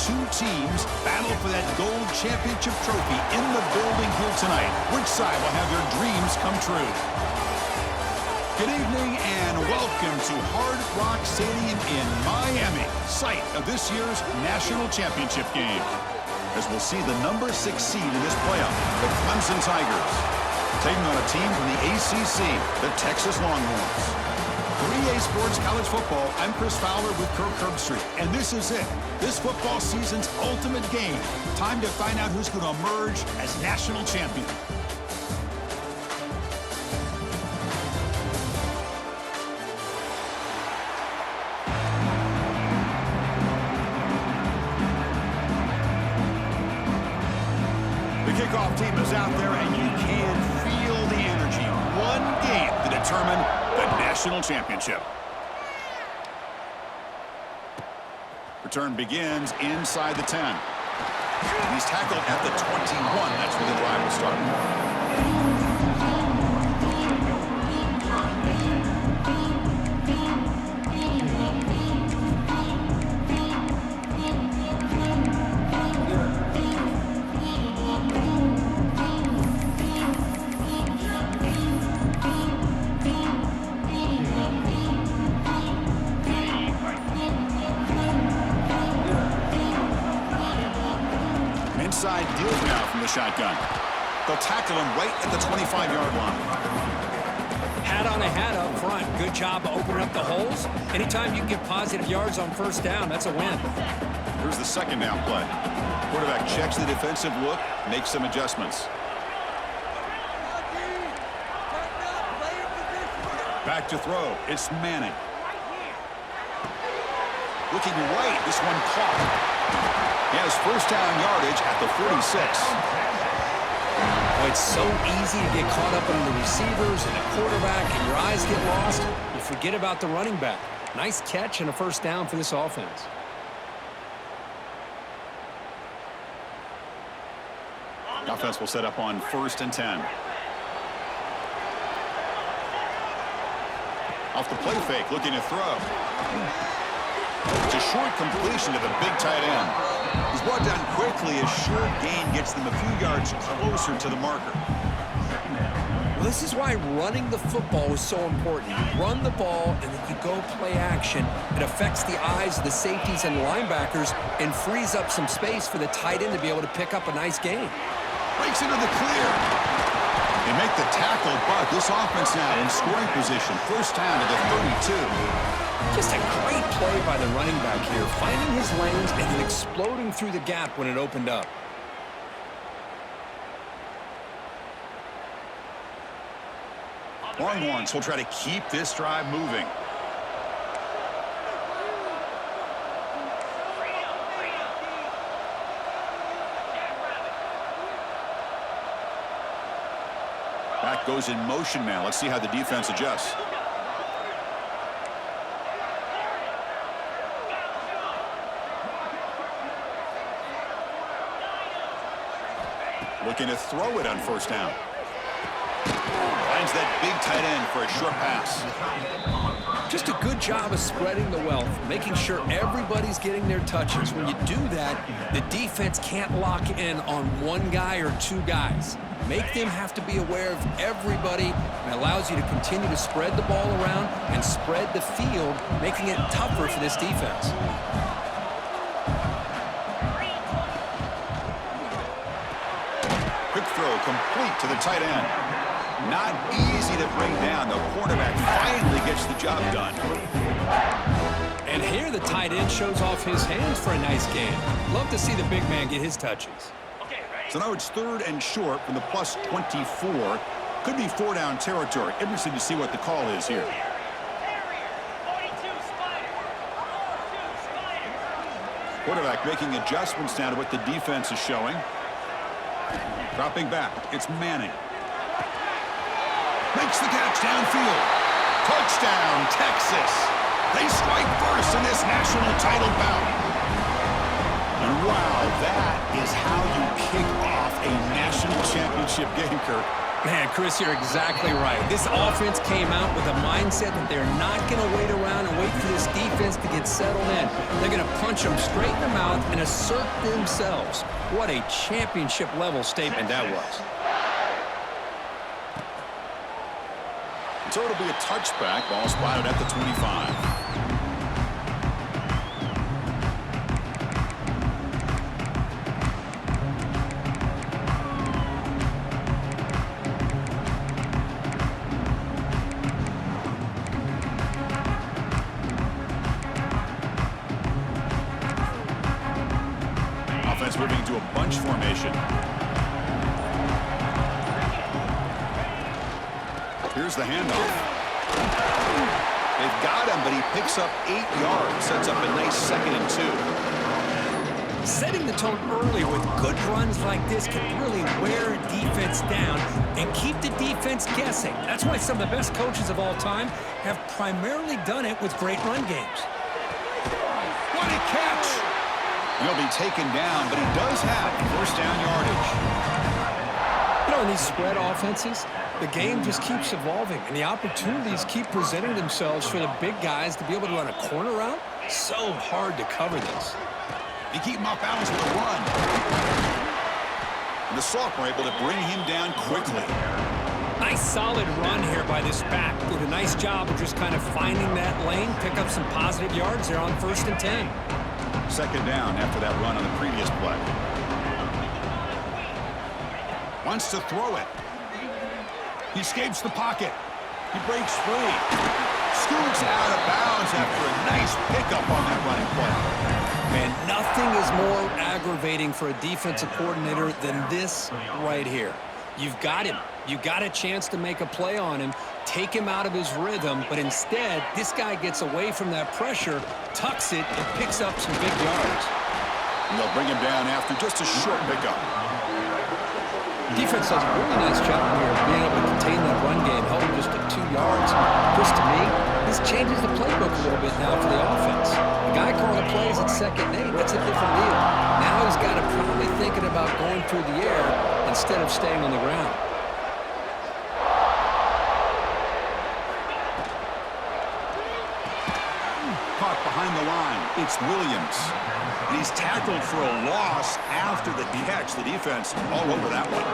two teams battle for that gold championship trophy in the building here tonight. Which side will have their dreams come true? Good evening and welcome to Hard Rock Stadium in Miami, site of this year's national championship game. As we'll see the number 6 seed in this playoff, the Clemson Tigers, taking on a team from the ACC, the Texas Longhorns. 3A Sports College Football, I'm Chris Fowler with Kirk Herbstreit, and this is it. This football season's ultimate game. Time to find out who's going to emerge as national champion. The kickoff team is out there, and you can feel the energy. One game to determine the national championship. Return begins inside the 10. He's tackled at the 21. That's where the drive will start. Inside deals now from the shotgun. They'll tackle him right at the 25-yard line. Hat on a hat up front. Good job of opening up the holes. Anytime you can get positive yards on first down, that's a win. Here's the second down play. Quarterback checks the defensive look, makes some adjustments. Back to throw. It's Manning. Looking right. This one caught. He has first down yardage at the 46. Oh, it's so easy to get caught up in the receivers and the quarterback, and your eyes get lost. You forget about the running back. Nice catch and a first down for this offense. The offense will set up on 1st and 10. Off the play fake, looking to throw. It's a short completion to the big tight end. He's brought down quickly. A short gain gets them a few yards closer to the marker. Well, this is why running the football is so important. You run the ball, and then you go play action. It affects the eyes of the safeties and linebackers and frees up some space for the tight end to be able to pick up a nice gain. Breaks into the clear. They make the tackle, but this offense now in scoring position. First down to the 32. Just a great play by the running back here, finding his lanes and then exploding through the gap when it opened up. Longhorns will try to keep this drive moving. Back goes in motion now. Let's see how the defense adjusts. Looking to throw it on first down. Finds that big tight end for a short pass. Just a good job of spreading the wealth, making sure everybody's getting their touches. When you do that, the defense can't lock in on one guy or two guys. Make them have to be aware of everybody, and allows you to continue to spread the ball around and spread the field, making it tougher for this defense. Quick throw complete to the tight end. Not easy to bring down. The quarterback finally gets the job done. And here the tight end shows off his hands for a nice gain. Love to see the big man get his touches. So now it's 3rd and short from the plus 24. Could be 4-down territory. Interesting to see what the call is here. Quarterback making adjustments now to what the defense is showing. Dropping back, it's Manning. Makes the catch downfield. Touchdown, Texas. They strike first in this national title bout. And wow, that is how you kick off a national championship game, Kirk. Man, Chris, you're exactly right. This offense came out with a mindset that they're not going to wait around and wait for this defense to get settled in. They're going to punch them straight in the mouth and assert themselves. What a championship-level statement that was. So it'll be a touchback. Ball spotted at the 25. Offense moving to a bunch formation. Here's the handoff. They've got him, but he picks up 8 yards. Sets up a nice 2nd and 2. Setting the tone early with good runs like this can really wear a defense down and keep the defense guessing. That's why some of the best coaches of all time have primarily done it with great run games. What a catch! He'll be taken down, but he does have first down yardage. You know, in these spread offenses, the game just keeps evolving, and the opportunities keep presenting themselves for the big guys to be able to run a corner route. So hard to cover this. They keep him off balance with a run. And the sophomore able to bring him down quickly. Nice solid run here by this back. Did a nice job of just kind of finding that lane, pick up some positive yards there on 1st and 10. 2nd down after that run on the previous play. Wants to throw it. He escapes the pocket. He breaks free. Scoots out of bounds after a nice pickup on that running play. Man, nothing is more aggravating for a defensive coordinator than this right here. You've got him. You got a chance to make a play on him, take him out of his rhythm, but instead, this guy gets away from that pressure, tucks it, and picks up some big yards. And they'll bring him down after just a short pickup. Defense does a really nice job here of being able to contain that run game, held him just at 2 yards. Chris, to me, this changes the playbook a little bit now for the offense. The guy calling the plays at 2nd and 8, that's a different deal. Now he's got to probably thinking about going through the air instead of staying on the ground. Caught behind the line. It's Williams. And he's tackled for a loss after the catch. The defense all over that one.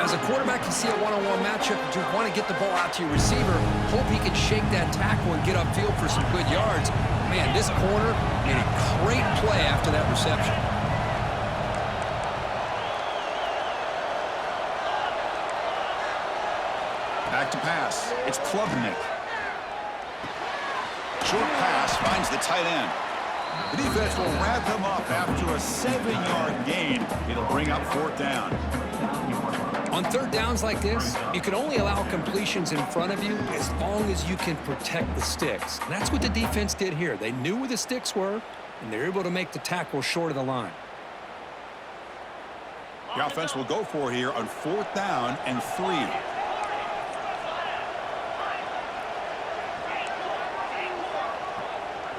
As a quarterback, you see a one-on-one matchup, but you want to get the ball out to your receiver, hope he can shake that tackle and get upfield for some good yards. Man, this corner made a great play after that reception. Back to pass. It's Klubnik. Short pass finds the tight end. The defense will wrap him up after a 7-yard gain. It'll bring up 4th down. On 3rd downs like this, you can only allow completions in front of you as long as you can protect the sticks. And that's what the defense did here. They knew where the sticks were, and they're able to make the tackle short of the line. The offense will go for here on 4th down and 3.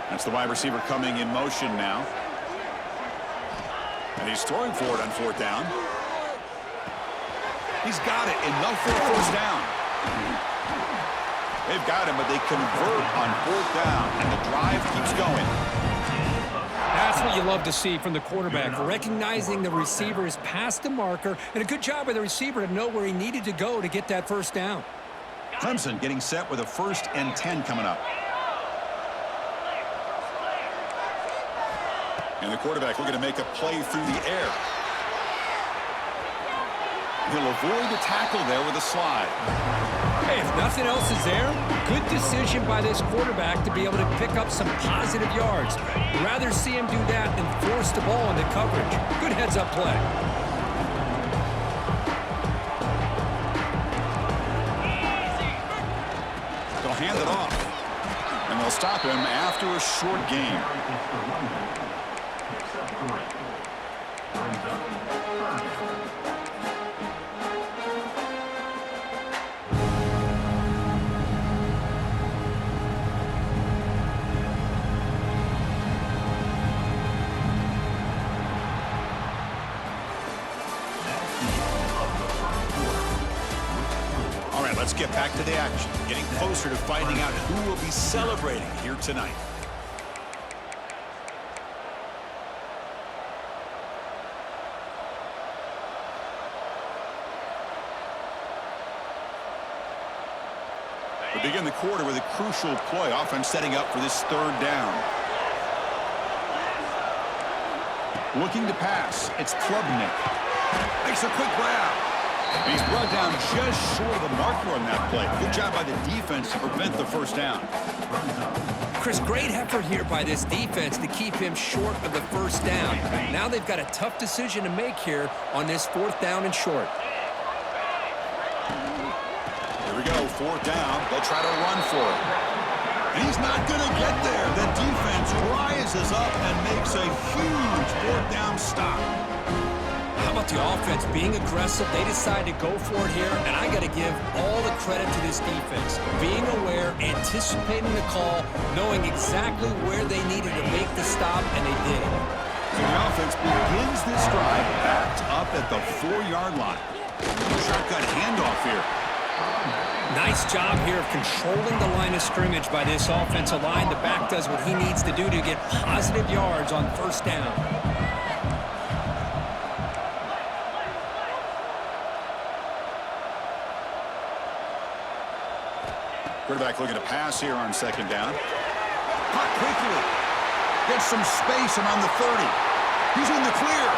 That's the wide receiver coming in motion now. And he's throwing for it on 4th down. He's got it. Enough for a first down. They've got him, but they convert on 4th down, and the drive keeps going. That's what you love to see from the quarterback, recognizing the receiver is past the marker, and a good job by the receiver to know where he needed to go to get that first down. Clemson getting set with a 1st and 10 coming up. And the quarterback looking to make a play through the air. He'll avoid the tackle there with a slide. Hey, if nothing else is there, good decision by this quarterback to be able to pick up some positive yards. Rather see him do that than force the ball into coverage. Good heads-up play. They'll hand it off. And they'll stop him after a short gain. Let's get back to the action, getting closer to finding out who will be celebrating here tonight. We begin the quarter with a crucial play. Offense setting up for this third down. Looking to pass. It's Klubnik. Makes a quick grab. And he's brought down just short of the marker on that play. Good job by the defense to prevent the first down. Chris, great effort here by this defense to keep him short of the first down. Now they've got a tough decision to make here on this 4th down and short. Here we go, 4th down. They'll try to run for it. And he's not going to get there. The defense rises up and makes a huge 4th down stop. How about the offense being aggressive? They decide to go for it here, and I got to give all the credit to this defense. Being aware, anticipating the call, knowing exactly where they needed to make the stop, and they did it. So the offense begins this drive backed up at the 4-yard line. Shotgun handoff here. Nice job here of controlling the line of scrimmage by this offensive line. The back does what he needs to do to get positive yards on first down. Quarterback looking to pass here on 2nd down. Caught quickly. Gets some space around the 30. He's in the clear.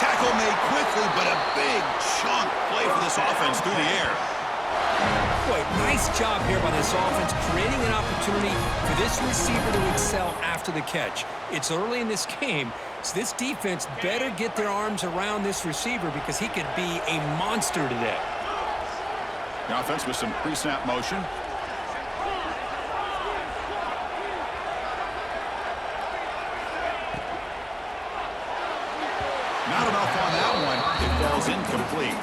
Tackle made quickly, but a big chunk play for this offense through the air. Boy, nice job here by this offense, creating an opportunity for this receiver to excel after the catch. It's early in this game, so this defense better get their arms around this receiver because he could be a monster today. The offense with some pre-snap motion. Not enough on that one. It falls incomplete.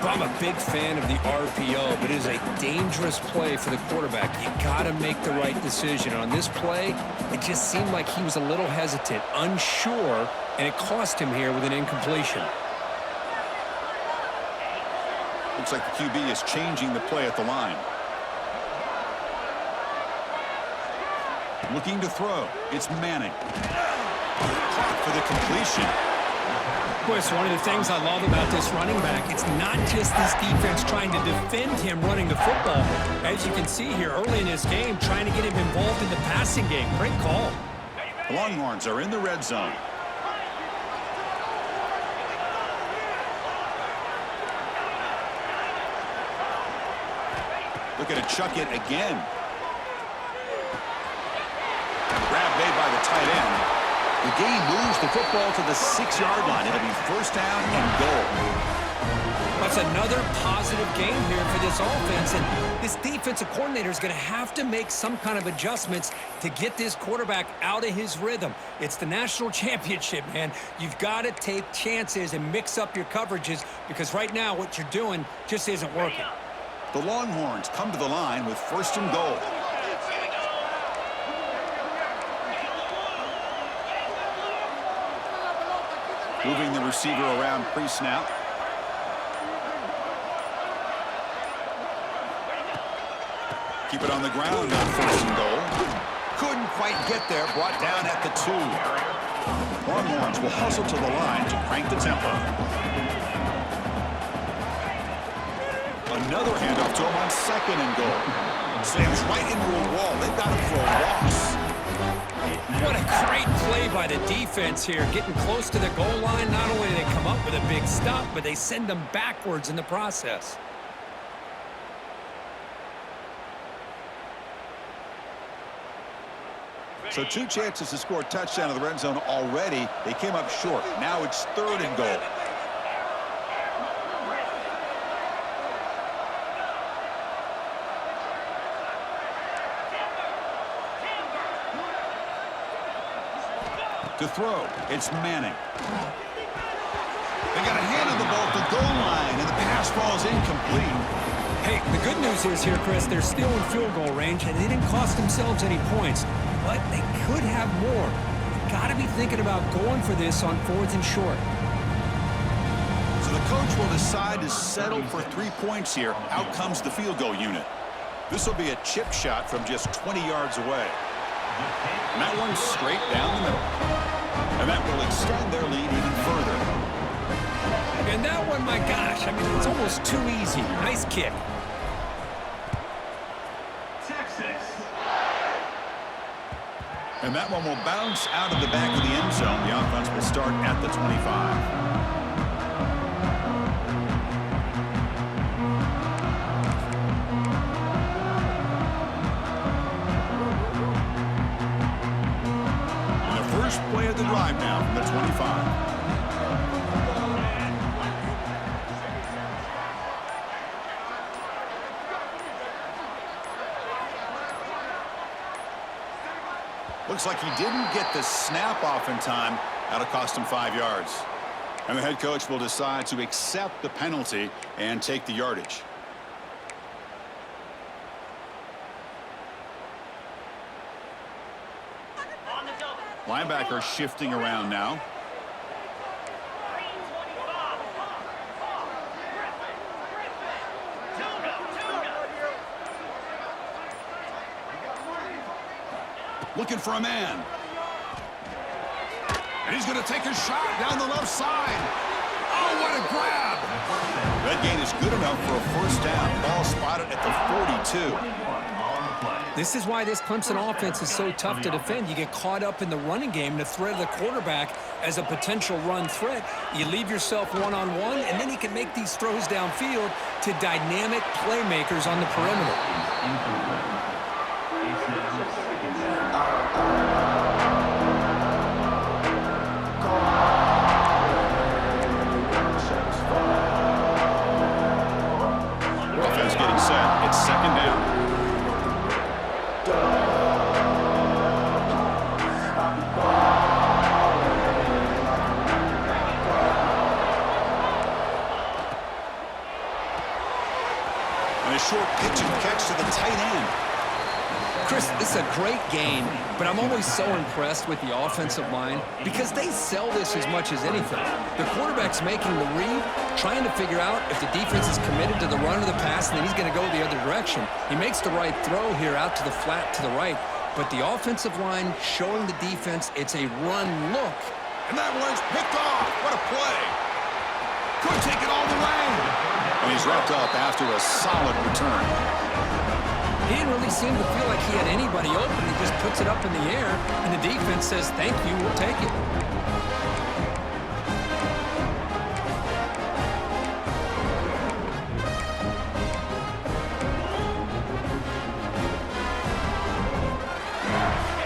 I'm a big fan of the RPO, but it is a dangerous play for the quarterback. You got to make the right decision. On this play, it just seemed like he was a little hesitant, unsure, and it cost him here with an incompletion. Looks like the QB is changing the play at the line. Looking to throw. It's Manning. Caught for the completion. Boy, it's one of the things I love about this running back. It's not just this defense trying to defend him running the football. As you can see here early in this game, trying to get him involved in the passing game. Great call. The Longhorns are in the red zone. Looking to chuck it again. Grab made by the tight end. The game moves the football to the 6-yard line. It'll be first down and goal. That's another positive game here for this offense, and this defensive coordinator is going to have to make some kind of adjustments to get this quarterback out of his rhythm. It's the national championship, man. You've got to take chances and mix up your coverages because right now what you're doing just isn't working. The Longhorns come to the line with first and goal. Moving the receiver around pre-snap. Keep it on the ground on first and goal. Couldn't quite get there, brought down at the 2. Longhorns will hustle to the line to crank the tempo. Another handoff to him on 2nd and goal. Slams right into a wall. They've got him for a loss. What a great play by the defense here. Getting close to the goal line, not only do they come up with a big stop, but they send them backwards in the process. So 2 chances to score a touchdown in the red zone already. They came up short. Now it's 3rd and goal. To throw, it's Manning. They got a hand on the ball at the goal line, and the pass falls incomplete. Hey, the good news is here, Chris, they're still in field goal range, and they didn't cost themselves any points, but they could have more. You've got to be thinking about going for this on 4th and short. So The coach will decide to settle for 3 points here. Out comes the field goal unit. This will be a chip shot from just 20 yards away. And that one's straight down the middle. And that will extend their lead even further. And that one, my gosh, I mean, it's almost too easy. Nice kick. And that one will bounce out of the back of the end zone. The offense will start at the 25. Play of the drive now from the 25. Looks like he didn't get the snap off in time. That'll cost him 5 yards. And the head coach will decide to accept the penalty and take the yardage. Linebacker shifting around now. Looking for a man. And he's going to take a shot down the left side. Oh, what a grab. That gain is good enough for a first down. Ball spotted at the 42. This is why this Clemson offense is so tough to defend. You get caught up in the running game, the threat of the quarterback as a potential run threat. You leave yourself one-on-one, and then he can make these throws downfield to dynamic playmakers on the perimeter. Offense getting set. It's second down. And a short pitch and catch to the tight end. Chris, this is a great game, but I'm always so impressed with the offensive line because they sell this as much as anything. The quarterback's making the read, trying to figure out if the defense is committed to the run or the pass, and then he's going to go the other direction. He makes the right throw here out to the flat to the right, but the offensive line showing the defense it's a run look. And that one's picked off. What a play. Could take it all the way. And he's wrapped up after a solid return. He didn't really seem to feel like he had anybody open. He just puts it up in the air, and the defense says, thank you, we'll take it.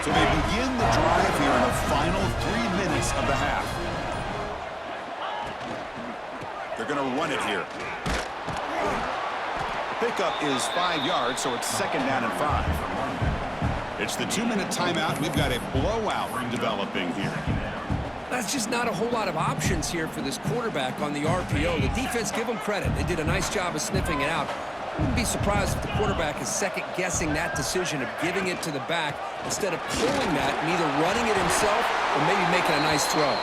So they begin the drive here in the final 3 minutes of the half. They're going to run it here. Pickup is 5 yards, so it's second down and 5. It's the 2-minute timeout. We've got a blowout developing here. That's just not a whole lot of options here for this quarterback on the RPO. The defense, give them credit. They did a nice job of sniffing it out. I wouldn't be surprised if the quarterback is second-guessing that decision of giving it to the back instead of pulling that and either running it himself or maybe making a nice throw.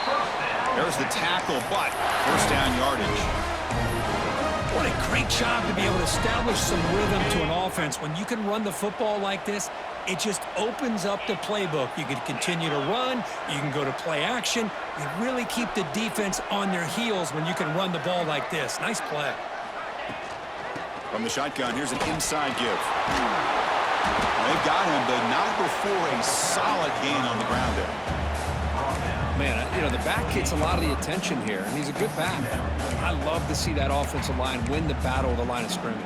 There's the tackle, but first down yardage. What a great job to be able to establish some rhythm to an offense. When you can run the football like this, it just opens up the playbook. You can continue to run. You can go to play action. You really keep the defense on their heels when you can run the ball like this. Nice play. From the shotgun, here's an inside give. They've got him, but not before a solid gain on the ground there. Man, you know, the back gets a lot of the attention here, and he's a good back. I love to see that offensive line win the battle of the line of scrimmage.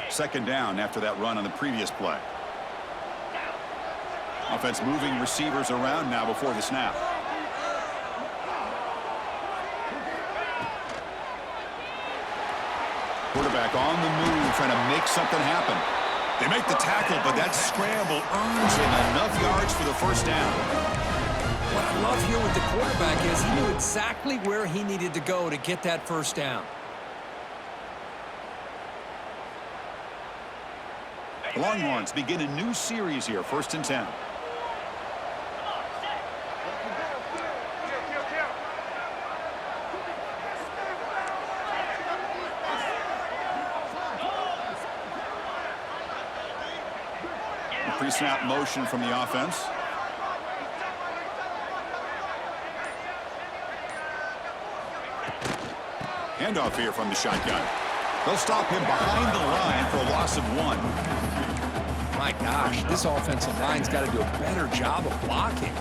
Second down after that run on the previous play. Offense moving receivers around now before the snap. Quarterback on the move, trying to make something happen. They make the tackle, but that scramble earns him enough yards for the first down. What I love here with the quarterback is he knew exactly where he needed to go to get that first down. The Longhorns begin a new series here, 1st and 10. pre-snap motion from the offense. Handoff here from the shotgun. They'll stop him behind the line for a loss of 1. My gosh, this offensive line's got to do a better job of blocking.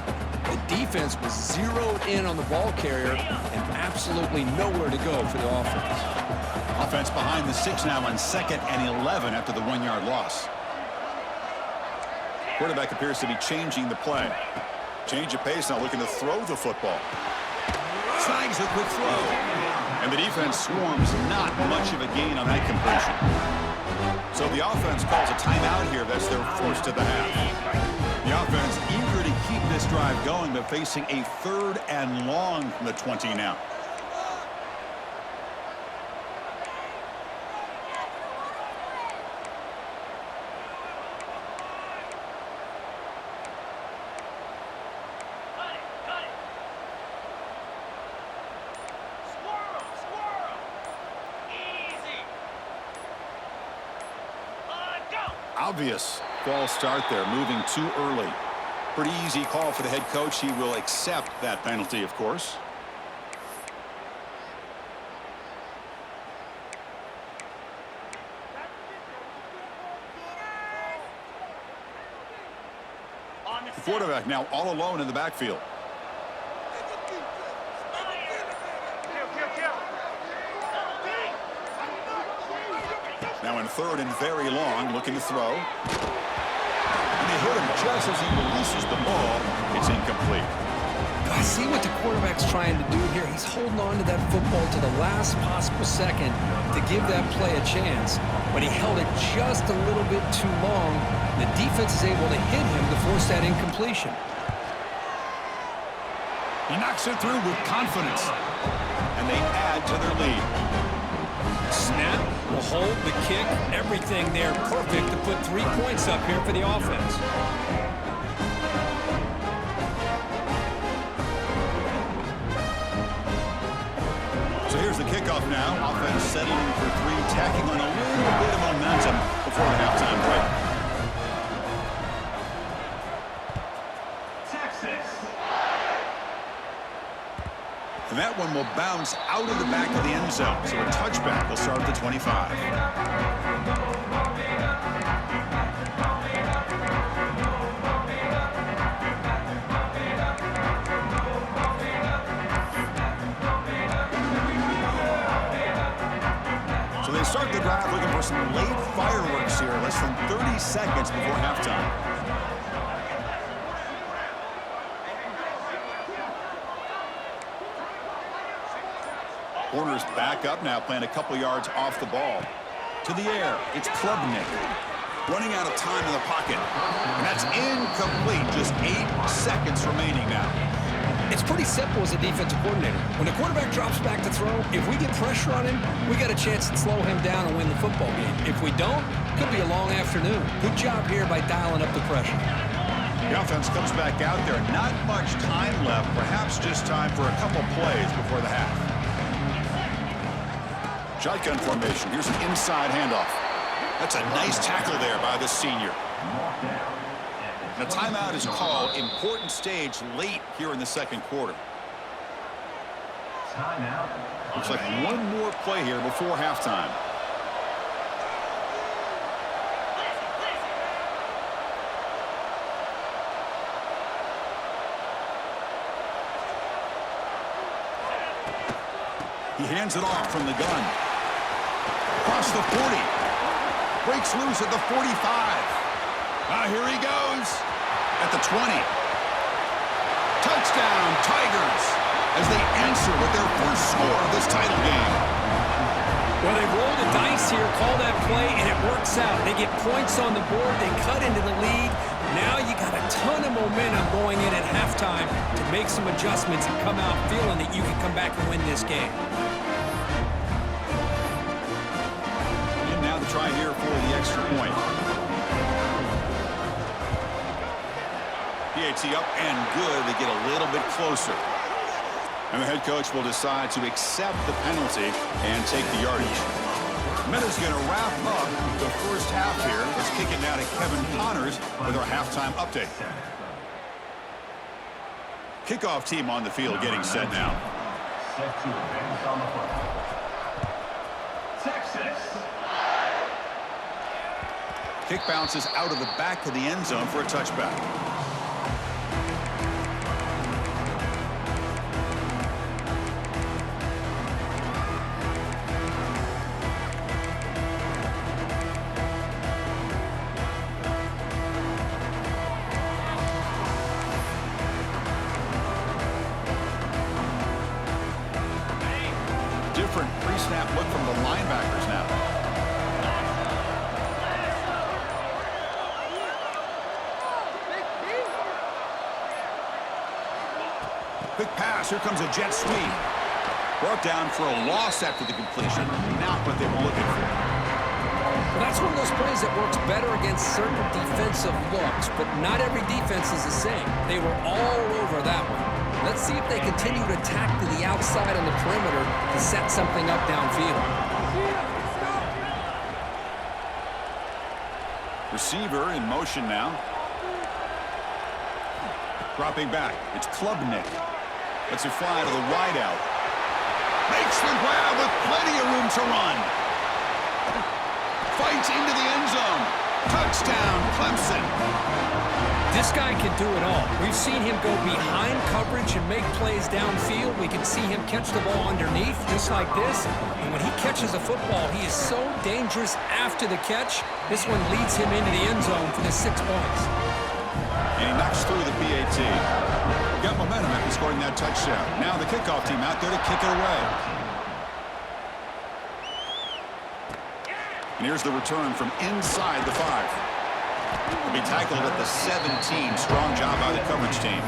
The defense was zeroed in on the ball carrier and absolutely nowhere to go for the offense. Offense behind the 6 now on 2nd and 11 after the 1-yard loss. Quarterback appears to be changing the play. Change of pace now, looking to throw the football. Snags a quick throw. And the defense swarms, not much of a gain on that completion. So the offense calls a timeout here. That's their first of the half. The offense eager to keep this drive going, but facing a 3rd and long from the 20 now. Obvious false start there, moving too early. Pretty easy call for the head coach. He will accept that penalty, of course. The quarterback now all alone in the backfield. Now in 3rd and very long, looking to throw. And they hit him just as he releases the ball. It's incomplete. I see what the quarterback's trying to do here. He's holding on to that football to the last possible second to give that play a chance. But he held it just a little bit too long. The defense is able to hit him to force that incompletion. He knocks it through with confidence. And they add to their lead. Snap, the hold, the kick, everything there perfect to put 3 points up here for the offense. So here's the kickoff now. Offense settling for 3, tacking on a little bit of momentum before the halftime break. And that one will bounce out of the back of the end zone. So a touchback will start at the 25. So they start the drive looking for some late fireworks here. Less than 30 seconds before halftime. Corners back up now, playing a couple yards off the ball. To the air, it's Klubnik. Running out of time in the pocket. And that's incomplete. Just 8 seconds remaining now. It's pretty simple as a defensive coordinator. When the quarterback drops back to throw, if we get pressure on him, we got a chance to slow him down and win the football game. If we don't, it could be a long afternoon. Good job here by dialing up the pressure. The offense comes back out there. Not much time left. Perhaps just time for a couple plays before the half. Shotgun formation. Here's an inside handoff. That's a nice tackle there by the senior. The timeout is called. Important stage late here in the 2nd quarter. Looks like one more play here before halftime. He hands it off from the gun. Across the 40. Breaks loose at the 45. Here he goes. At the 20. Touchdown, Tigers, as they answer with their first score of this title game. Well, they roll the dice here, call that play, and it works out. They get points on the board. They cut into the lead. Now you got a ton of momentum going in at halftime to make some adjustments and come out feeling that you can come back and win this game. Try here for the extra point. PAT up and good. They get a little bit closer. And the head coach will decide to accept the penalty and take the yardage. Minna's going to wrap up the first half here. Let's kick it now to Kevin Connors with our halftime update. Kickoff team on the field getting set now. Set to advance on the football. Texas. Kick bounces out of the back of the end zone for a touchback. Different pre-snap look from the linebackers now. Quick pass. Here comes a jet sweep. Brought down for a loss after the completion. Not what they were looking for. Well, that's one of those plays that works better against certain defensive looks, but not every defense is the same. They were all over that one. Let's see if they continue to attack to the outside on the perimeter to set something up downfield. Receiver in motion now. Dropping back. It's Klubnik. Lets it fly to the wideout. Makes the grab with plenty of room to run. Fights into the end zone. Touchdown, Clemson. This guy can do it all. We've seen him go behind coverage and make plays downfield. We can see him catch the ball underneath, just like this. And when he catches a football, he is so dangerous after the catch. This one leads him into the end zone for the 6 points. And he knocks through the PAT. Got momentum after scoring that touchdown. Now the kickoff team out there to kick it away. And here's the return from inside the 5. Will be tackled at the 17. Strong job by the coverage team.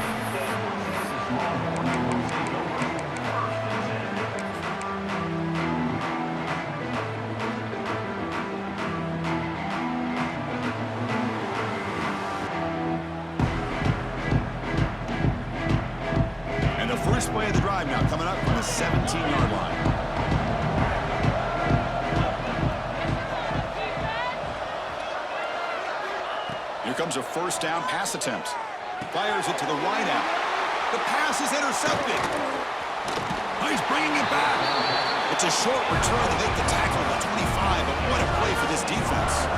And the first play of the drive now coming up from the 17-yard line. Here comes a first down pass attempt. Fires it to the wideout. The pass is intercepted. Oh, he's bringing it back. It's a short return to make the tackle at the 25, but what a play for this defense.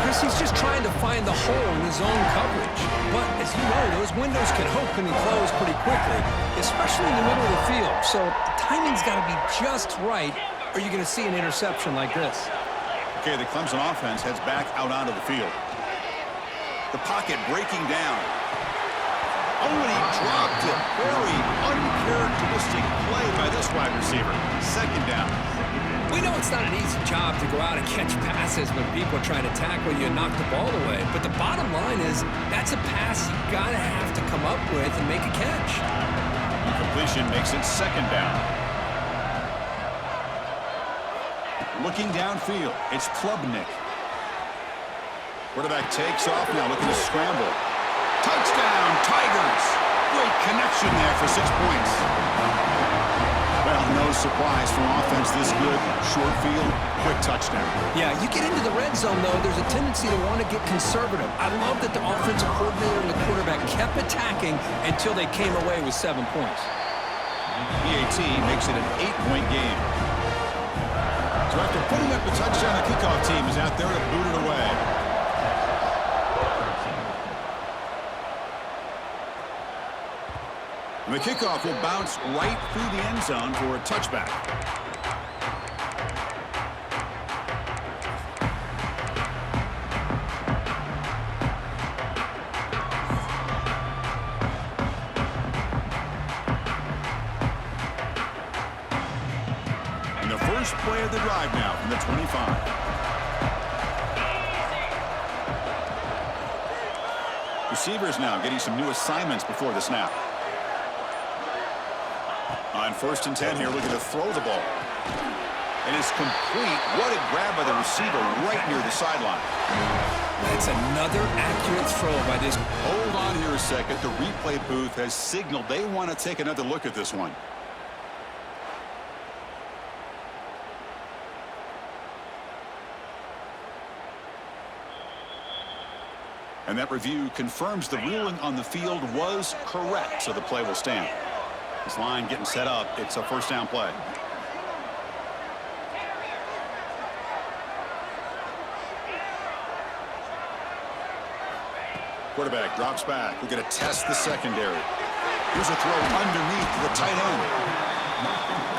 Chris, he's just trying to find the hole in his own coverage. But as you know, those windows can open and close pretty quickly, especially in the middle of the field. So the timing's got to be just right, or you're going to see an interception like this. Okay, the Clemson offense heads back out onto the field. The pocket breaking down. Oh, and he dropped it. Very uncharacteristic play by this wide receiver. Second down. We know it's not an easy job to go out and catch passes when people are trying to tackle you and knock the ball away. But the bottom line is that's a pass you got to have to come up with and make a catch. Completion makes it second down. Looking downfield, it's Klubnik. Quarterback takes off now, looking to scramble. Touchdown, Tigers! Great connection there for 6 points. Well, no surprise from offense this good. Short field, quick touchdown. Yeah, you get into the red zone, though, there's a tendency to want to get conservative. I love that the offensive coordinator and the quarterback kept attacking until they came away with 7 points. PAT makes it an 8-point game. So after putting up the touchdown, the kickoff team is out there to boot it away. And the kickoff will bounce right through the end zone for a touchback. And the first play of the drive now from the 25. Receivers now getting some new assignments before the snap. On 1st and 10 here, looking to throw the ball. And it's complete. What a grab by the receiver right near the sideline. That's another accurate throw by this. Hold on here a second. The replay booth has signaled they want to take another look at this one. And that review confirms the ruling on the field was correct, so the play will stand. This line getting set up. It's a first down play. Quarterback drops back. We're going to test the secondary. Here's a throw underneath the tight end.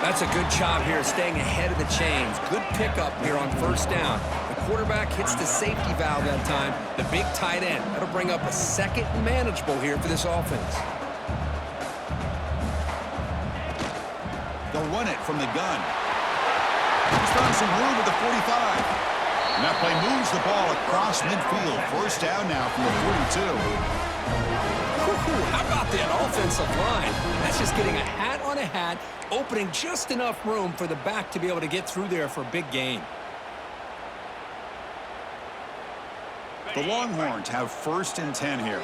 That's a good job here, staying ahead of the chains. Good pickup here on first down. The quarterback hits the safety valve that time. The big tight end. That'll bring up a second and manageable here for this offense. They'll run it from the gun. He's found some room at the 45. And that play moves the ball across midfield. First down now from the 42. How about that offensive line? That's just getting a hat on a hat, opening just enough room for the back to be able to get through there for a big gain. The Longhorns have first and 10 here.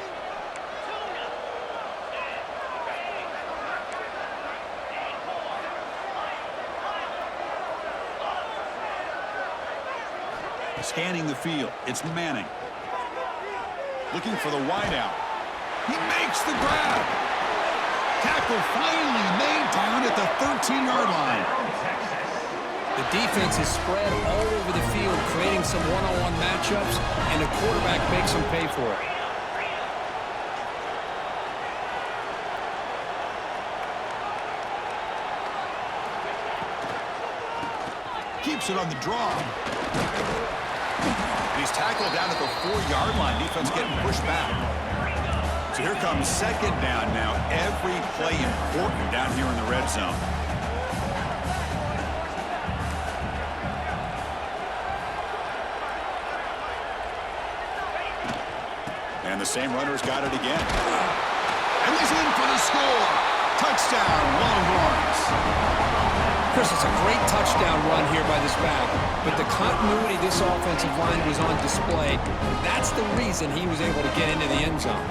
Scanning the field, it's Manning. Looking for the wideout. He makes the grab. Tackle finally made down at the 13-yard line. The defense is spread all over the field, creating some one-on-one matchups, and the quarterback makes them pay for it. Keeps it on the draw. And he's tackled down at the 4-yard line. Defense getting pushed back. So here comes second down now. Every play important down here in the red zone. And the same runner's got it again. And he's in for the score. Touchdown, Longhorns. Chris, it's a great touchdown run here by this back, but the continuity of this offensive line was on display. That's the reason he was able to get into the end zone.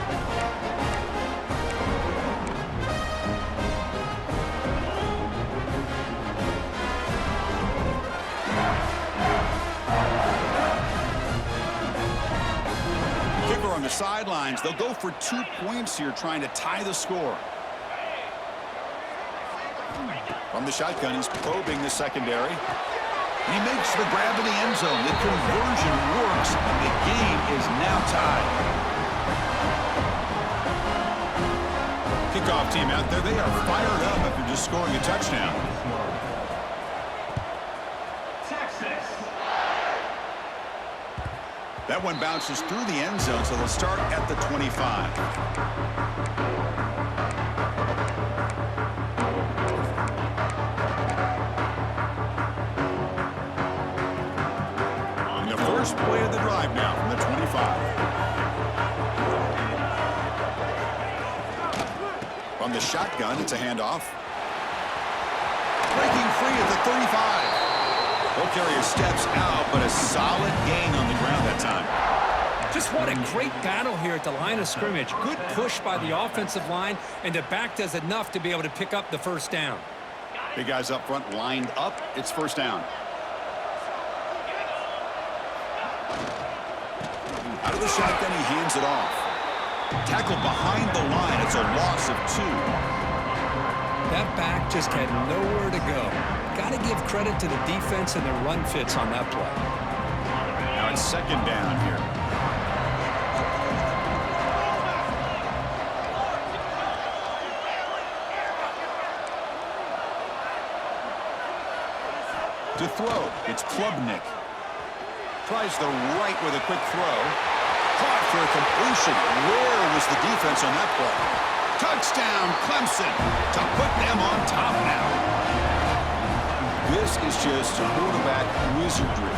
Kicker on the sidelines. They'll go for 2 points here, trying to tie the score. From the shotgun, he's probing the secondary. He makes the grab in the end zone. The conversion works, and the game is now tied. Kickoff team out there. They are fired up after just scoring a touchdown. Texas. That one bounces through the end zone, so they'll start at the 25. First play of the drive now from the 25. From the shotgun, it's a handoff. Breaking free at the 35. Ball carrier steps out, but a solid gain on the ground that time. Just what a great battle here at the line of scrimmage. Good push by the offensive line, and the back does enough to be able to pick up the first down. Big guys up front lined up. It's first down. Out of the shotgun, he hands it off. Tackle behind the line. It's a loss of 2. That back just had nowhere to go. Got to give credit to the defense and the run fits on that play. Now it's second down here. To throw, it's Klubnik. Tries the right with a quick throw. Caught for a completion. Where was the defense on that play? Touchdown, Clemson, to put them on top now. This is just quarterback wizardry.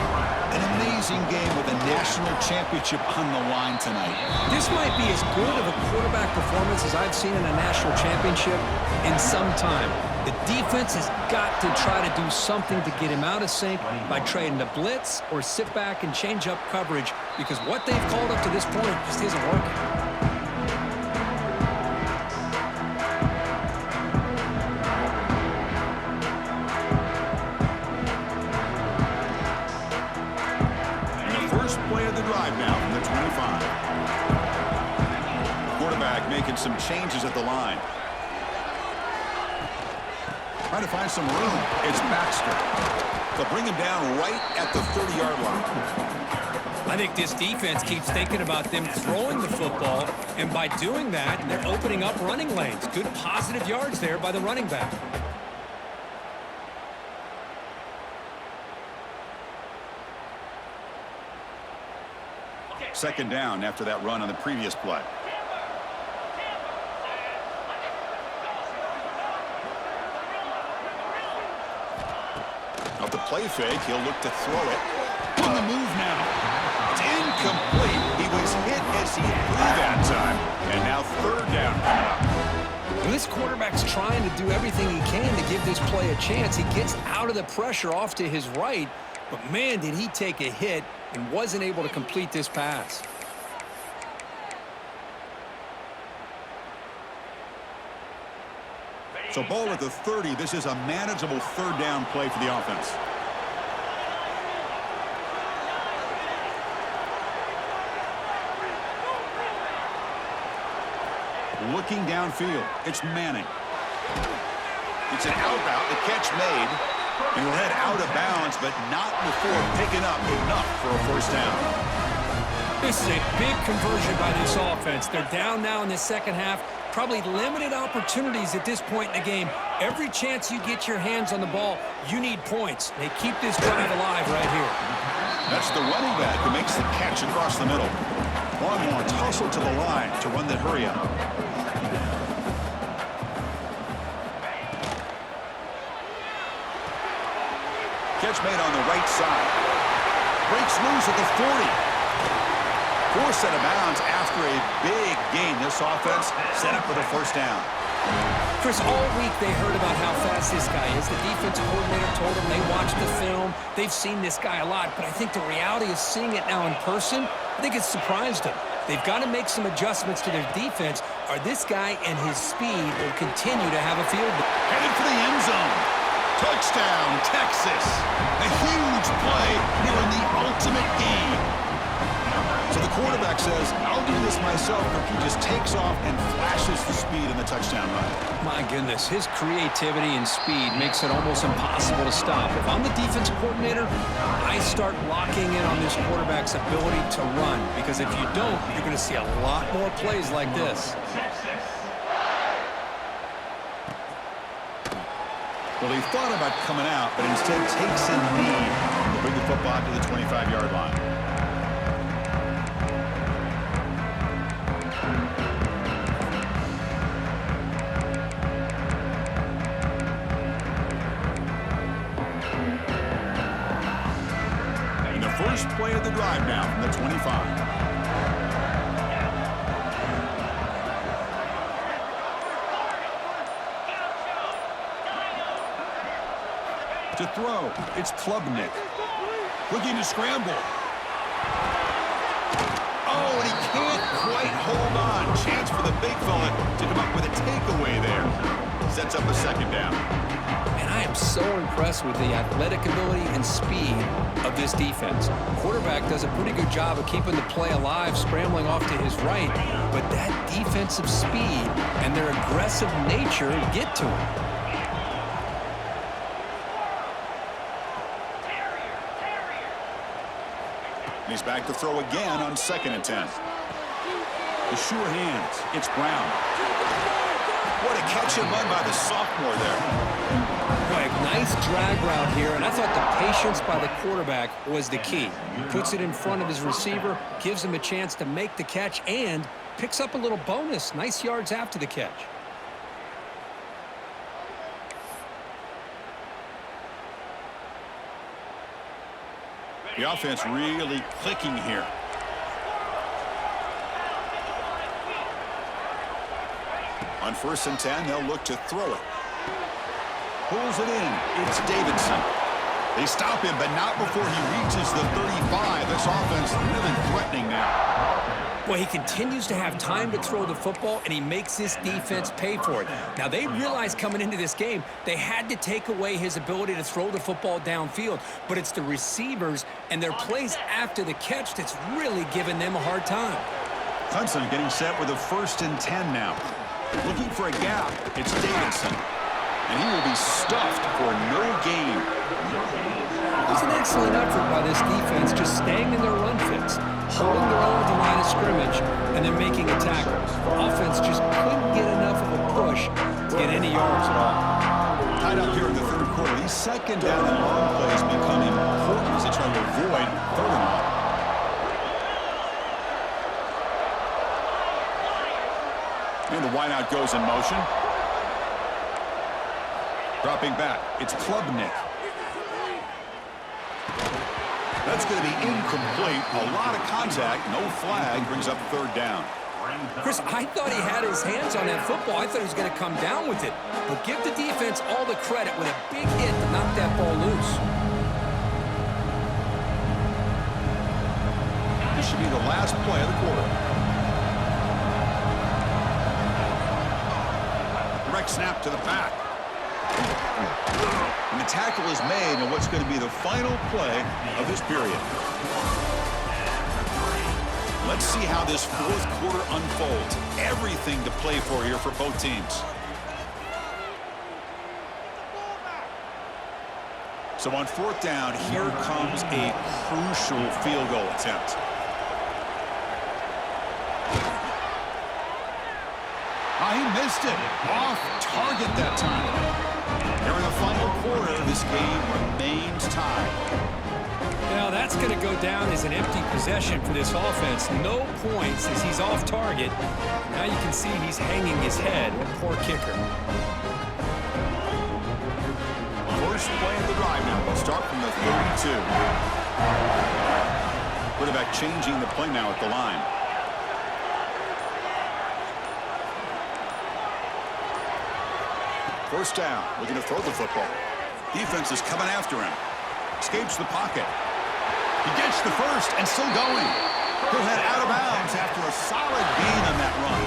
An amazing game with a national championship on the line tonight. This might be as good of a quarterback performance as I've seen in a national championship in some time. The defense has got to try to do something to get him out of sync by trading the blitz or sit back and change up coverage, because what they've called up to this point just isn't working. And the first play of the drive now from the 25. making some changes at the line. Trying to find some room. It's Baxter. They'll bring him down right at the 30-yard line. I think this defense keeps thinking about them throwing the football, and by doing that, they're opening up running lanes. Good positive yards there by the running back. Second down after that run on the previous play. Off the play fake, he'll look to throw it. On the move now. It's incomplete. He was hit as he threw that time. And now third down coming up. Well, this quarterback's trying to do everything he can to give this play a chance. He gets out of the pressure off to his right, but man, did he take a hit and wasn't able to complete this pass. So ball at the 30. This is a manageable third down play for the offense. Looking downfield. It's Manning. It's an out route. The catch made. And he'll head out of bounds, but not before picking up enough for a first down. This is a big conversion by this offense. They're down now in the second half. Probably limited opportunities at this point in the game. Every chance you get your hands on the ball, you need points. They keep this drive alive right here. That's the running back who makes the catch across the middle. Longhorns hustle to the line to run the hurry up. Catch made on the right side. Breaks loose at the 40. Forced out of bounds after a big gain. This offense set up with a first down. Chris, all week they heard about how fast this guy is. The defensive coordinator told them they watched the film. They've seen this guy a lot, but I think the reality is seeing it now in person, I think it's surprised them. They've got to make some adjustments to their defense, or this guy and his speed will continue to have a field day. Headed for the end zone. Touchdown, Texas. A huge play here in the ultimate game. So the quarterback says, I'll do this myself, but he just takes off and flashes the speed in the touchdown run. My goodness, his creativity and speed makes it almost impossible to stop. If I'm the defensive coordinator, I start locking in on this quarterback's ability to run, because if you don't, you're going to see a lot more plays like this. Well, he thought about coming out, but instead takes a knee to bring the football to the 25-yard line. And the first play of the drive now from the 25. To throw, it's Klubnik. Looking to scramble. Oh, and he can't quite hold on. Chance for the big fella to come up with a takeaway there. Sets up a second down. And I am so impressed with the athletic ability and speed of this defense. Quarterback does a pretty good job of keeping the play alive, scrambling off to his right, but that defensive speed and their aggressive nature get to him. He's back to throw again on 2nd and 10. The sure hands. It's Brown. What a catch and run by the sophomore there. Boy, nice drag route here, and I thought the patience by the quarterback was the key. Puts it in front of his receiver, gives him a chance to make the catch, and picks up a little bonus. Nice yards after the catch. The offense really clicking here. On 1st and 10, they'll look to throw it. Pulls it in. It's Davidson. They stop him, but not before he reaches the 35. This offense really threatening now. Well, he continues to have time to throw the football, and he makes this defense pay for it. Now, they realized coming into this game they had to take away his ability to throw the football downfield, but it's the receivers and their plays after the catch that's really giving them a hard time. Clemson getting set with a 1st and 10 now. Looking for a gap. It's Davidson. And he will be stuffed for no gain. It was an excellent effort by this defense, just staying in their run fits, holding their own at the line of scrimmage, and then making a tackle. Offense just couldn't get enough of a push to get any yards at all. Tied up here in the 3rd quarter. These 2nd down and long plays become important as they try to avoid 3rd and long. And the wideout goes in motion. Dropping back, it's Klubnik. That's going to be incomplete. A lot of contact, no flag, brings up 3rd down. Chris, I thought he had his hands on that football. I thought he was going to come down with it. But give the defense all the credit with a big hit to knock that ball loose. This should be the last play of the quarter. Direct snap to the back. And the tackle is made on what's going to be the final play of this period. Let's see how this 4th quarter unfolds. Everything to play for here for both teams. So on 4th down, here comes a crucial field goal attempt. He missed it. Off target that time. Here in the final quarter, this game remains tied. Now that's going to go down as an empty possession for this offense. No points as he's off target. Now you can see he's hanging his head. Poor kicker. First play of the drive now. We'll start from the 32. Quarterback changing the play now at the line. First down, looking to throw the football. Defense is coming after him. Escapes the pocket. He gets the first and still going. He'll head out of bounds after a solid gain on that run.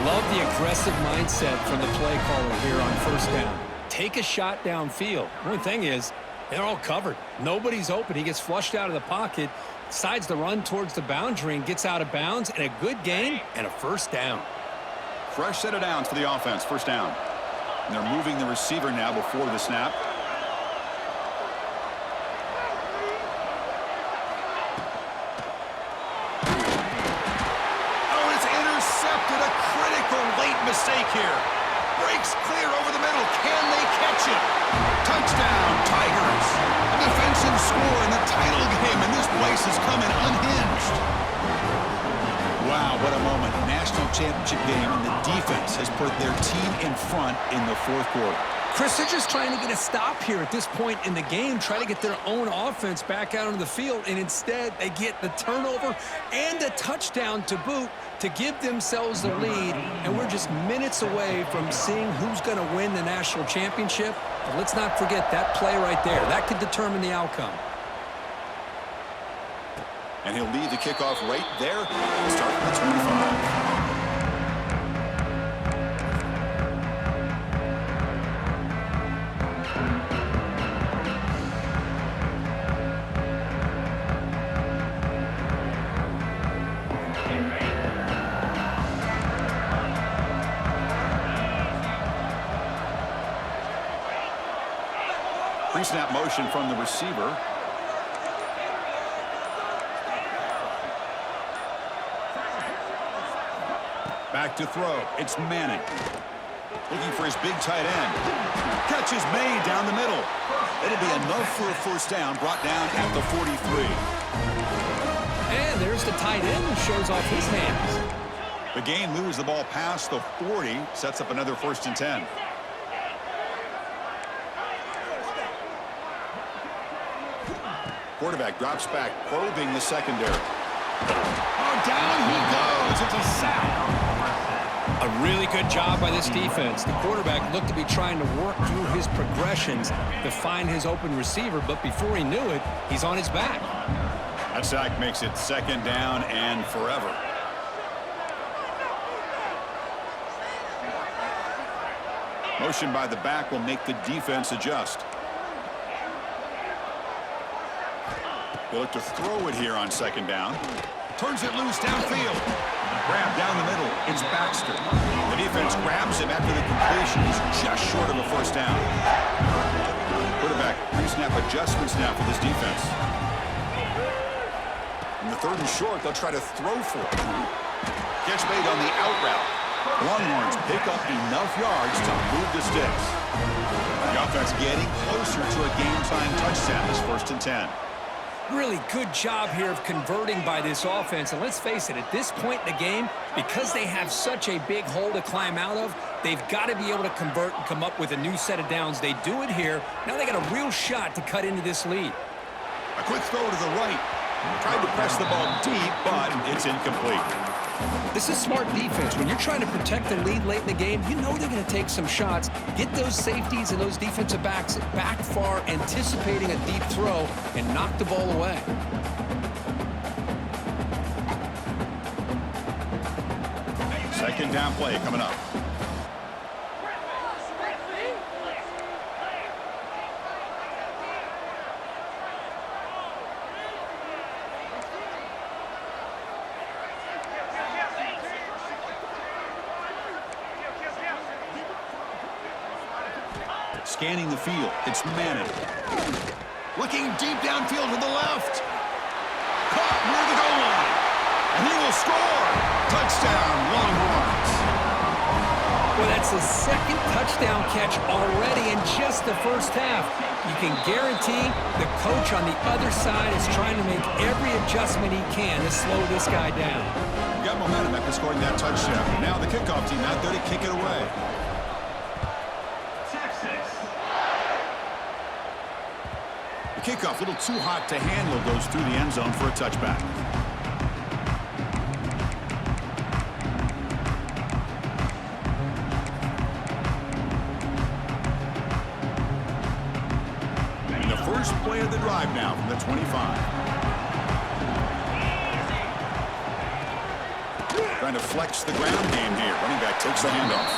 Love the aggressive mindset from the play caller here on 1st down. Take a shot downfield. The only thing is, they're all covered. Nobody's open. He gets flushed out of the pocket, decides to run towards the boundary and gets out of bounds, and a good gain and a 1st down. Fresh set of downs for the offense. 1st down. And they're moving the receiver now before the snap. Oh, it's intercepted. A critical late mistake here. Breaks clear over the middle. Can they catch it? Touchdown, Tigers. A defensive score in the title game, and this place is coming unhinged. Wow, what a moment. National championship game, and the defense has put their team in front in the 4th quarter. Chris, they're just trying to get a stop here at this point in the game, try to get their own offense back out on the field, and instead they get the turnover and a touchdown to boot to give themselves the lead, and we're just minutes away from seeing who's going to win the national championship. But let's not forget that play right there. That could determine the outcome. And he'll lead the kickoff right there. Start from the 25. Pre-snap motion from the receiver. Back to throw. It's Manning. Looking for his big tight end. Catch is made down the middle. It'll be enough for a 1st down, brought down at the 43. And there's the tight end who shows off his hands. The gain moves the ball past the 40, sets up another 1st and 10. Quarterback drops back, probing the secondary. Oh, down he goes. It's a sack. A really good job by this defense. The quarterback looked to be trying to work through his progressions to find his open receiver, but before he knew it, he's on his back. That sack makes it 2nd down and forever. Motion by the back will make the defense adjust. They look to throw it here on 2nd down. Turns it loose downfield. Grab down the middle. It's Baxter. The defense grabs him after the completion. He's just short of a first down. Quarterback pre-snap adjustments now for this defense. In the 3rd and short, they'll try to throw for it. Catch made on the out route. Longhorns pick up enough yards to move the sticks. The offense getting closer to a game-time touchdown. This 1st and 10. Really good job here of converting by this offense. And let's face it, at this point in the game, because they have such a big hole to climb out of, they've got to be able to convert and come up with a new set of downs. They do it here. Now they got a real shot to cut into this lead. A quick throw to the right. Tried to press the ball deep, but it's incomplete. This is smart defense. When you're trying to protect the lead late in the game, you know they're going to take some shots, get those safeties and those defensive backs back far, anticipating a deep throw, and knock the ball away. Second down play coming up. Scanning the field, it's Natty. Looking deep downfield to the left. Caught near the goal line. And he will score. Touchdown, Longhorns. Well, that's the 2nd touchdown catch already in just the first half. You can guarantee the coach on the other side is trying to make every adjustment he can to slow this guy down. Got momentum after scoring that touchdown. Now the kickoff team out there to kick it away. The kickoff, a little too hot to handle, goes through the end zone for a touchback. And the first play of the drive now from the 25. Trying to flex the ground game here. Running back takes the handoff.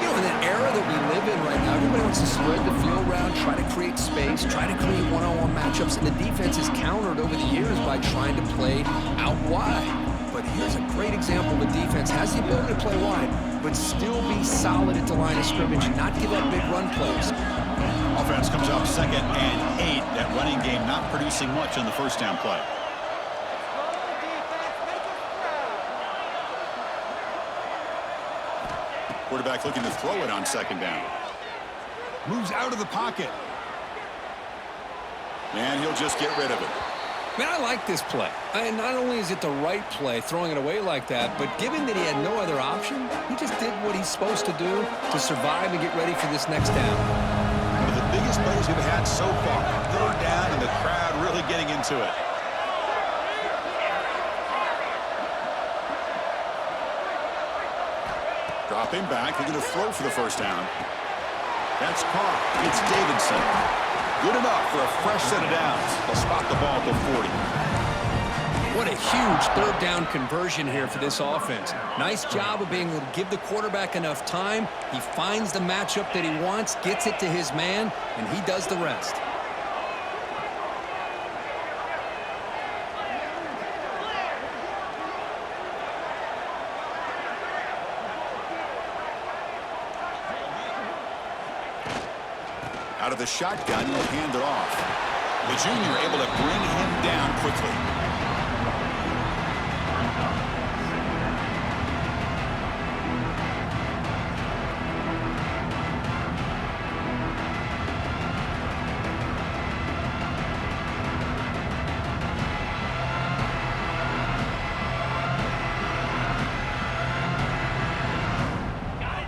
You know, in that era that we live in right now, everybody wants to spread the field around, try to create space, try to create one-on-one matchups, and the defense is countered over the years by trying to play out wide. But here's a great example. The defense has the ability to play wide, but still be solid at the line of scrimmage and not give up big run plays. Offense comes up 2nd and 8. That running game not producing much on the first down play. Quarterback looking to throw it on 2nd down. Moves out of the pocket. And he'll just get rid of it. Man, I like this play. And not only is it the right play, throwing it away like that, but given that he had no other option, he just did what he's supposed to do to survive and get ready for this next down. One of the biggest plays we've had so far. 3rd down and the crowd really getting into it. Dropping back, looking to throw for the first down. That's caught. It's Davidson. Good enough for a fresh set of downs. They'll spot the ball at the 40. What a huge 3rd down conversion here for this offense. Nice job of being able to give the quarterback enough time. He finds the matchup that he wants, gets it to his man, and he does the rest. Out of the shotgun, he'll hand it off. The junior able to bring him down quickly.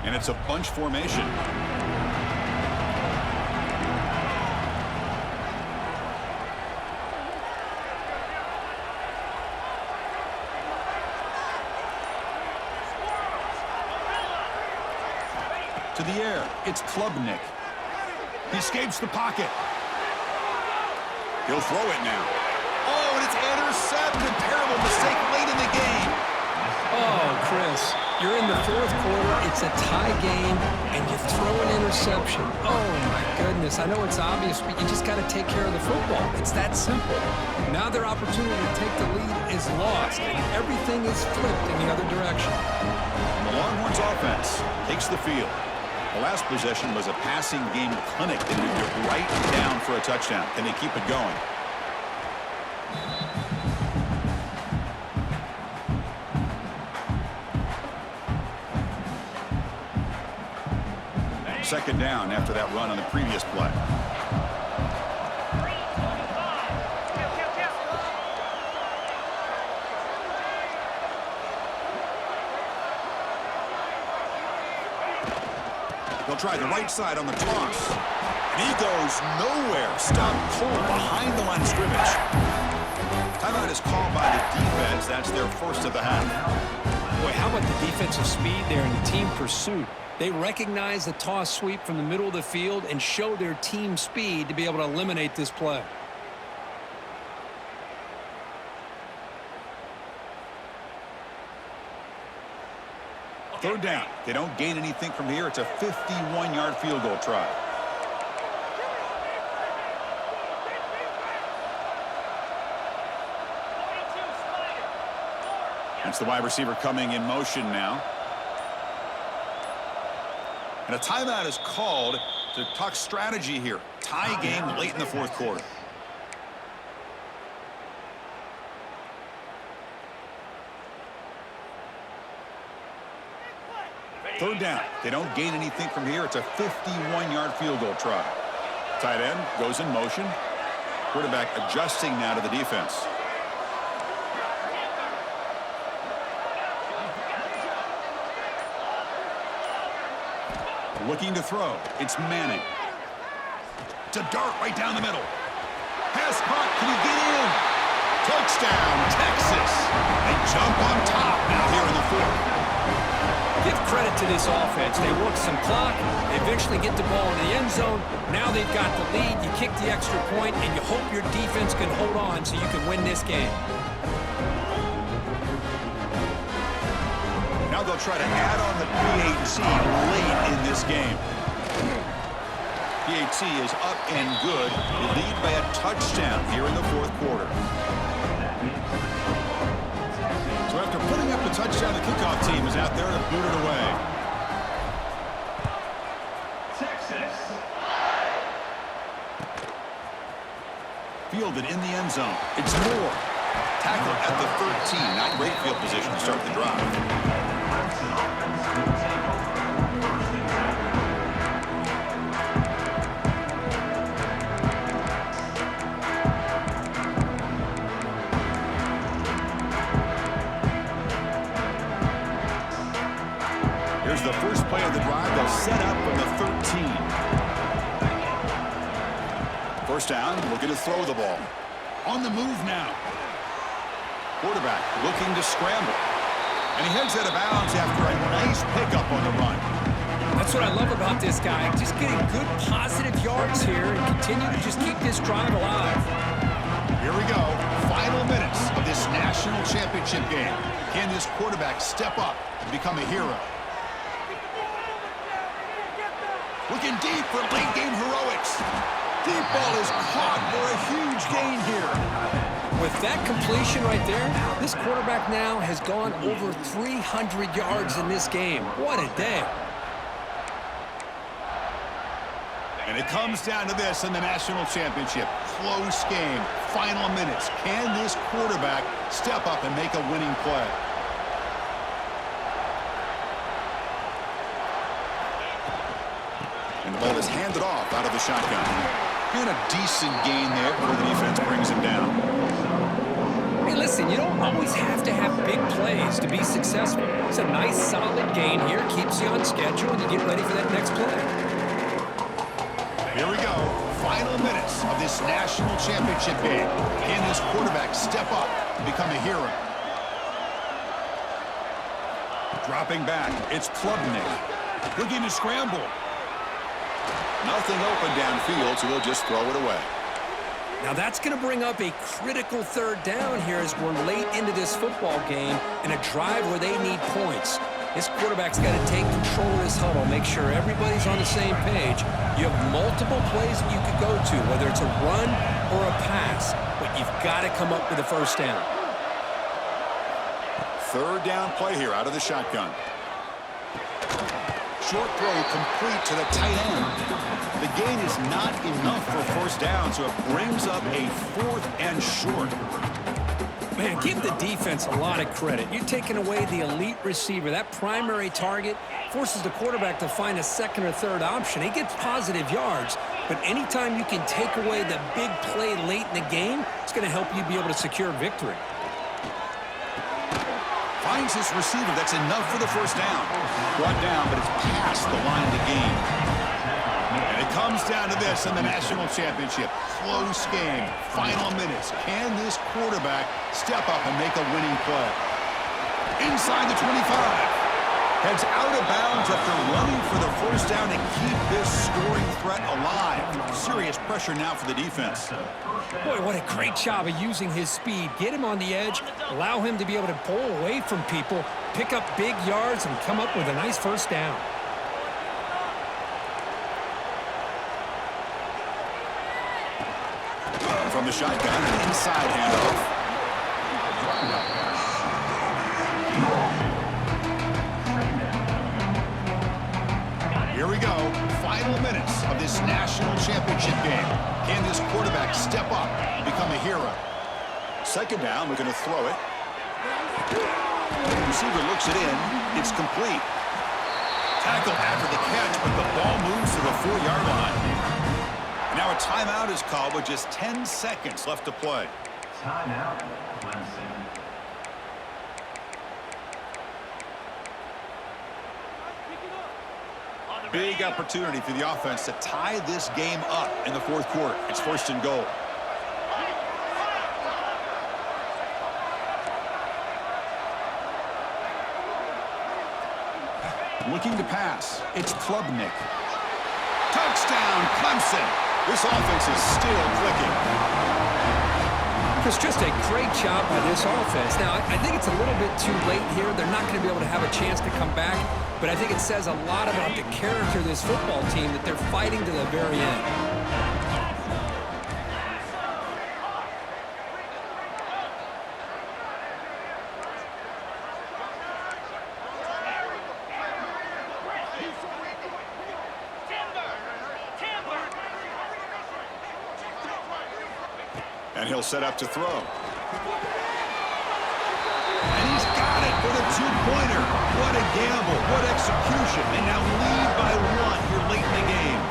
And it's a bunch formation. To the air, it's Klubnik. He escapes the pocket. He'll throw it now. Oh, and it's intercepted. Terrible mistake late in the game. Oh, Chris, you're in the fourth quarter, it's a tie game, and you throw an interception. Oh, my goodness. I know it's obvious, but you just got to take care of the football. It's that simple. Now their opportunity to take the lead is lost, and everything is flipped in the other direction. The Longhorns offense takes the field. The last possession was a passing game clinic. They moved it right down for a touchdown. Can they keep it going? Second down after that run on the previous play. They'll try the right side on the toss. And he goes nowhere. Stopped cold behind the line of scrimmage. Timeout is called by the defense. That's their first of the half. Boy, how about the defensive speed there and the team pursuit? They recognize the toss sweep from the middle of the field and show their team speed to be able to eliminate this play. Third down. They don't gain anything from here. It's a 51-yard field goal try. That's the wide receiver coming in motion now. And a timeout is called to talk strategy here. Tie game late in the fourth quarter. Third down. They don't gain anything from here. It's a 51-yard field goal try. Tight end goes in motion. Quarterback adjusting now to the defense. Looking to throw. It's Manning. It's a dart right down the middle. Pass caught. Can he get in? Touchdown, Texas. They jump on top now here in the fourth. Give credit to this offense. They work some clock. They eventually get the ball in the end zone. Now they've got the lead. You kick the extra point, and you hope your defense can hold on so you can win this game. Now they'll try to add on the PAT late in this game. PAT is up and good. They lead by a touchdown here in the fourth quarter. So after putting up the touchdown, the kickoff team is out there to boot it away. Texas. Fielded in the end zone. It's Moore. Tackled at the 13. Not great field position to start the drive. Here's the first play of the drive. They'll set up from the 13. First down, looking to throw the ball. On the move now. Quarterback looking to scramble. And he heads out of bounds after a nice pickup on the run. That's what I love about this guy. Just getting good positive yards here and continue to just keep this drive alive. Here we go. Final minutes of this national championship game. Can this quarterback step up and become a hero? Looking deep for late game heroics. Deep ball is caught for a huge gain here. With that completion right there, this quarterback now has gone over 300 yards in this game. What a day. And it comes down to this in the national championship. Close game. Final minutes. Can this quarterback step up and make a winning play? And the ball is handed off out of the shotgun. And a decent gain there before the defense brings him down. Hey, listen, you don't always have to have big plays to be successful. It's a nice, solid gain here. Keeps you on schedule, and you get ready for that next play. Here we go. Final minutes of this national championship game. Can this quarterback step up and become a hero? Dropping back, it's Klubnik. Looking to scramble. Nothing open downfield, so he'll just throw it away. Now that's going to bring up a critical third down here as we're late into this football game in a drive where they need points. This quarterback's got to take control of this huddle, make sure everybody's on the same page. You have multiple plays that you could go to, whether it's a run or a pass, but you've got to come up with a first down. Third down play here out of the shotgun. Short throw complete to the tight end. The gain is not enough for first down, so it brings up a 4th and short. Man, give the defense a lot of credit. You're taking away the elite receiver. That primary target forces the quarterback to find a second or third option. He gets positive yards, but anytime you can take away the big play late in the game, it's going to help you be able to secure victory. Finds his receiver. That's enough for the first down. Brought down, but it's past the line to gain. And it comes down to this in the national championship. Close game. Final minutes. Can this quarterback step up and make a winning play? Inside the 25. Heads out of bounds after running for the first down to keep this scoring threat alive. Serious pressure now for the defense. Boy, what a great job of using his speed. Get him on the edge, allow him to be able to pull away from people, pick up big yards, and come up with a nice first down. From the shotgun, an inside handoff. Here we go. Final minutes of this national championship game. Can this quarterback step up and become a hero? Second down, we're going to throw it. Receiver looks it in. It's complete. Tackle after the catch, but the ball moves to the 4-yard line. Now a timeout is called with just 10 seconds left to play. Timeout, Clemson. Big opportunity for the offense to tie this game up in the 4th quarter. It's 1st and goal. Looking to pass. It's Klubnik. Touchdown, Clemson. This offense is still clicking. It's just a great job by this offense. Now, I think it's a little bit too late here. They're not going to be able to have a chance to come back, but I think it says a lot about the character of this football team that they're fighting to the very end. And he'll set up to throw. And he's got it for the 2-pointer. What a gamble. What execution. They now lead by 1 here late in the game.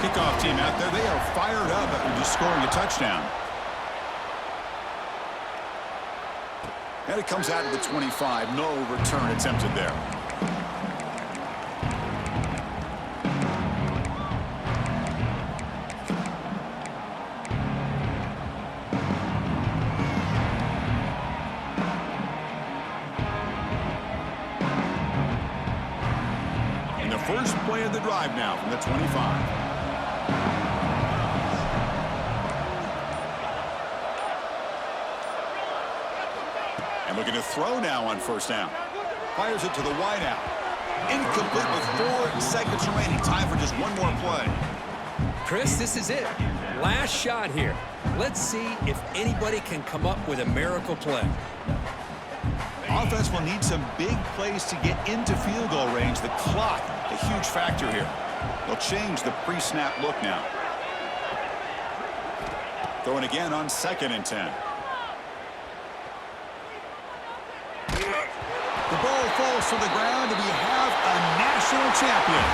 Kickoff team out there, they are fired up after just scoring a touchdown. And it comes out of the 25. No return attempted there. First play of the drive now from the 25. And looking to throw now on first down. Fires it to the wideout. Incomplete with 4 seconds remaining. Time for just one more play. Chris, this is it. Last shot here. Let's see if anybody can come up with a miracle play. Offense will need some big plays to get into field goal range. The clock, a huge factor here. They'll change the pre-snap look now. Throwing again on 2nd and 10. The ball falls to the ground, and we have a national champion.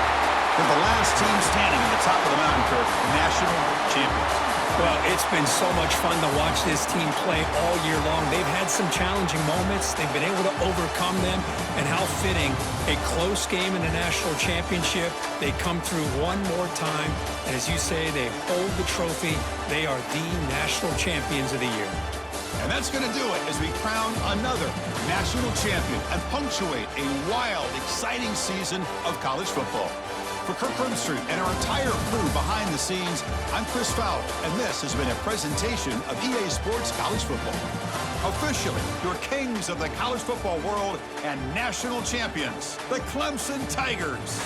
They're the last team standing at the top of the mountain, Kirk. National champions. Well, it's been so much fun to watch this team play all year long. They've had some challenging moments. They've been able to overcome them. And how fitting, a close game in the national championship. They come through one more time. And as you say, they hold the trophy. They are the national champions of the year. And that's going to do it as we crown another national champion and punctuate a wild, exciting season of college football. For Kirk Crimstreet and our entire crew behind the scenes, I'm Chris Fowler, and this has been a presentation of EA Sports College Football. Officially, your kings of the college football world and national champions, the Clemson Tigers.